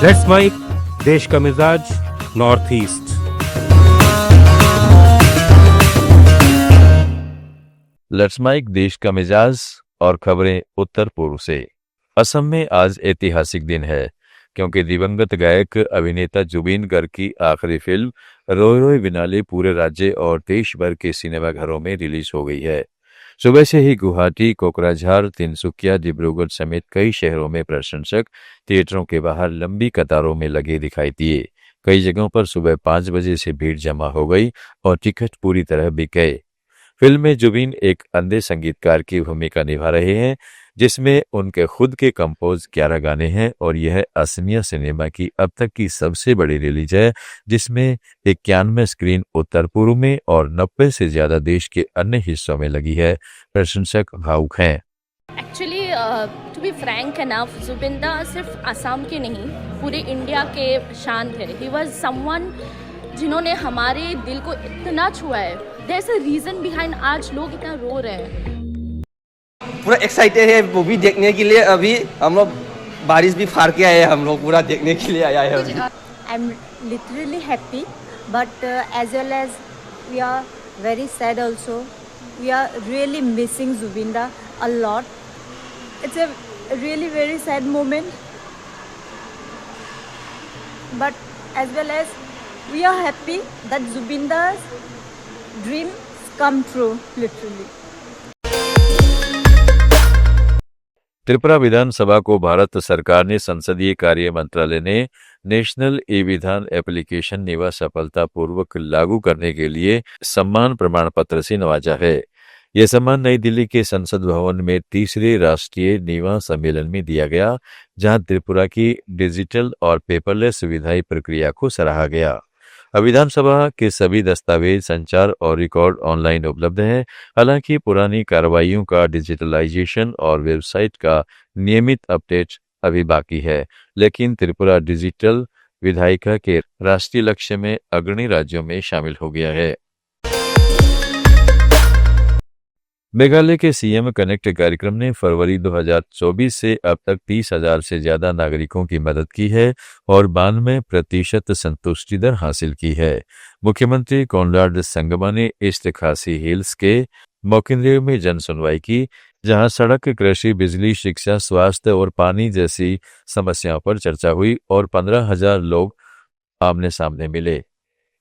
Let's mic देश का मिजाज नॉर्थ ईस्ट। लेट्स माइक देश का मिजाज और खबरें उत्तर पूर्व से। असम में आज ऐतिहासिक दिन है क्योंकि दिवंगत गायक अभिनेता जुबिन गर्ग की आखिरी फिल्म रोय रोय बिनाले पूरे राज्य और देश भर के सिनेमाघरों में रिलीज हो गई है। सुबह से ही गुवाहाटी, कोकराझार, तिनसुकिया, डिब्रूगढ़ समेत कई शहरों में प्रशंसक थिएटरों के बाहर लंबी कतारों में लगे दिखाई दिए। कई जगहों पर सुबह 5 बजे से भीड़ जमा हो गई और टिकट पूरी तरह बिक गए। फिल्म में जुबिन एक अंधे संगीतकार की भूमिका निभा रहे हैं जिसमें उनके खुद के कंपोज 11 गाने हैं और यह असमिया सिनेमा की अब तक की सबसे बड़ी रिलीज है जिसमें 91 स्क्रीन उत्तर पूर्व में और 90 से ज्यादा देश के अन्य हिस्सों में लगी है। प्रशंसक भावुक हैं। Actually to be frank enough, Zubeen da सिर्फ असम के नहीं पूरे इंडिया के शान थे। ही वाज समवन जिन्होंने हमारे दिल को इतना छुआ है। There is a reason behind आज लोग इतना रो रहे हैं। पूरा एक्साइटेड है मूवी देखने के लिए। अभी हम लोग बारिश भी फाड़ के आए हैं, हम लोग पूरा देखने के लिए आया है। I am literally happy but as well as we are very sad also. We are really missing Zubeen a lot. It's a really very sad moment, but as well as we are happy that Zubin's dreams come true literally. Tripura विधानसभा को भारत सरकार ने संसदीय कार्य मंत्रालय ने national e विधान application नेवा सफलतापूर्वक लागू करने के लिए सम्मान प्रमाण पत्र से नवाजा है। यह सम्मान नई दिल्ली के संसद भवन में तीसरे राष्ट्रीय नीवा सम्मेलन में दिया गया, जहां त्रिपुरा की डिजिटल और पेपरलेस विधायी प्रक्रिया को सराहा गया। अब विधानसभा के सभी दस्तावेज, संचार और रिकॉर्ड ऑनलाइन उपलब्ध हैं। हालांकि पुरानी कार्रवाइयों का डिजिटलाइजेशन और वेबसाइट का नियमित अपडेट अभी बाकी है, लेकिन त्रिपुरा डिजिटल विधायिका के राष्ट्रीय लक्ष्य में अग्रणी राज्यों में शामिल हो गया है। मेघालय के सीएम कनेक्ट कार्यक्रम ने फरवरी 2024 से अब तक 30,000 से ज्यादा नागरिकों की मदद की है और 92% संतुष्टि दर हासिल की है। मुख्यमंत्री कोनराड संगमा ने ईस्ट खासी हिल्स के मोकिनदेव में जन सुनवाई की, जहां सड़क, कृषि, बिजली, शिक्षा, स्वास्थ्य और पानी जैसी समस्याओं पर चर्चा हुई और 15,000 लोग आमने सामने मिले।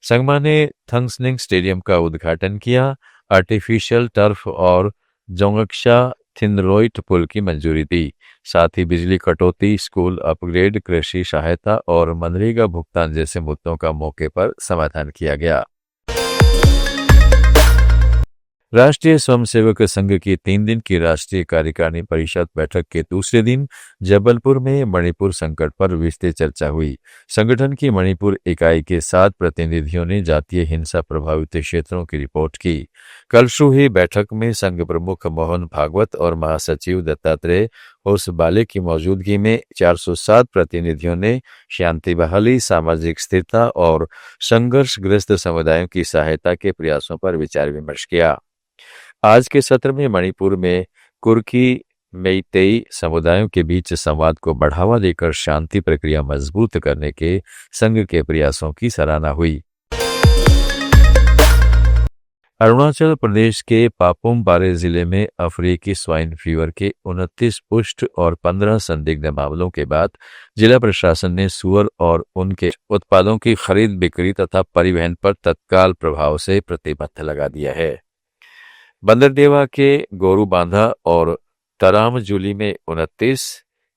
संगमा ने थंगस्निंग स्टेडियम का उद्घाटन किया, आर्टिफिशियल टर्फ और जोंगक्षा थिनरोइट पुल की मंजूरी दी। साथ ही बिजली कटौती, स्कूल अपग्रेड, कृषि सहायता और मनरेगा भुगतान जैसे मुद्दों का मौके पर समाधान किया गया। राष्ट्रीय स्वयंसेवक संघ की 3 दिन की राष्ट्रीय कार्यकारिणी परिषद बैठक के दूसरे दिन जबलपुर में मणिपुर संकट पर विस्तृत चर्चा हुई। संगठन की मणिपुर इकाई के 7 प्रतिनिधियों ने जातीय हिंसा प्रभावित क्षेत्रों की रिपोर्ट की। कल शुरू हुई बैठक में संघ प्रमुख मोहन भागवत और महासचिव दत्तात्रेय होसबाले की मौजूदगी में 407 प्रतिनिधियों ने शांति बहाली, सामाजिक स्थिरता और संघर्षग्रस्त समुदायों की सहायता के प्रयासों पर विचार विमर्श किया। आज के सत्र में मणिपुर में कुर्की, मेइतेई समुदायों के बीच संवाद को बढ़ावा देकर शांति प्रक्रिया मजबूत करने के संघ के प्रयासों की सराहना हुई। अरुणाचल प्रदेश के पापुम पारे जिले में अफ्रीकी स्वाइन फीवर के 29 पुष्ट और 15 संदिग्ध मामलों के बाद जिला प्रशासन ने सुअर और उनके उत्पादों की खरीद, बिक्री तथा परिवहन पर तत्काल प्रभाव से प्रतिबंध लगा दिया है। बंदरदेवा के गोरूबांधा और तरामजूली में 29,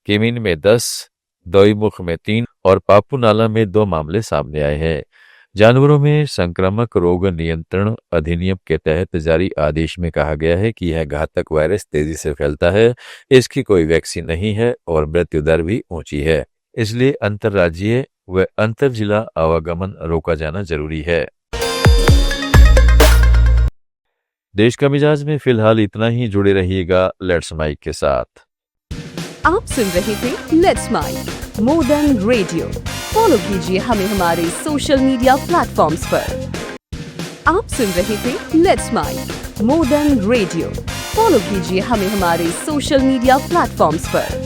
किमिन में 10, दोईमुख में 3 और पापूनाला में 2 मामले सामने आए हैं। जानवरों में संक्रामक रोग नियंत्रण अधिनियम के तहत जारी आदेश में कहा गया है कि यह घातक वायरस तेजी से फैलता है, इसकी कोई वैक्सीन नहीं है और मृत्यु दर भी ऊंची है, इसलिए अंतर्राज्यीय व अंतर जिला आवागमन रोका जाना जरूरी है। देश का मिजाज में फिलहाल इतना ही। जुड़े रहिएगा लेट्स माइक के साथ। आप सुन रहे थे let's mic more than radio. Follow कीजिए हमें हमारे सोशल मीडिया प्लेटफॉर्म्स पर। आप सुन रहे थे let's mic more than radio. Follow कीजिए हमें हमारे सोशल मीडिया प्लेटफॉर्म्स पर।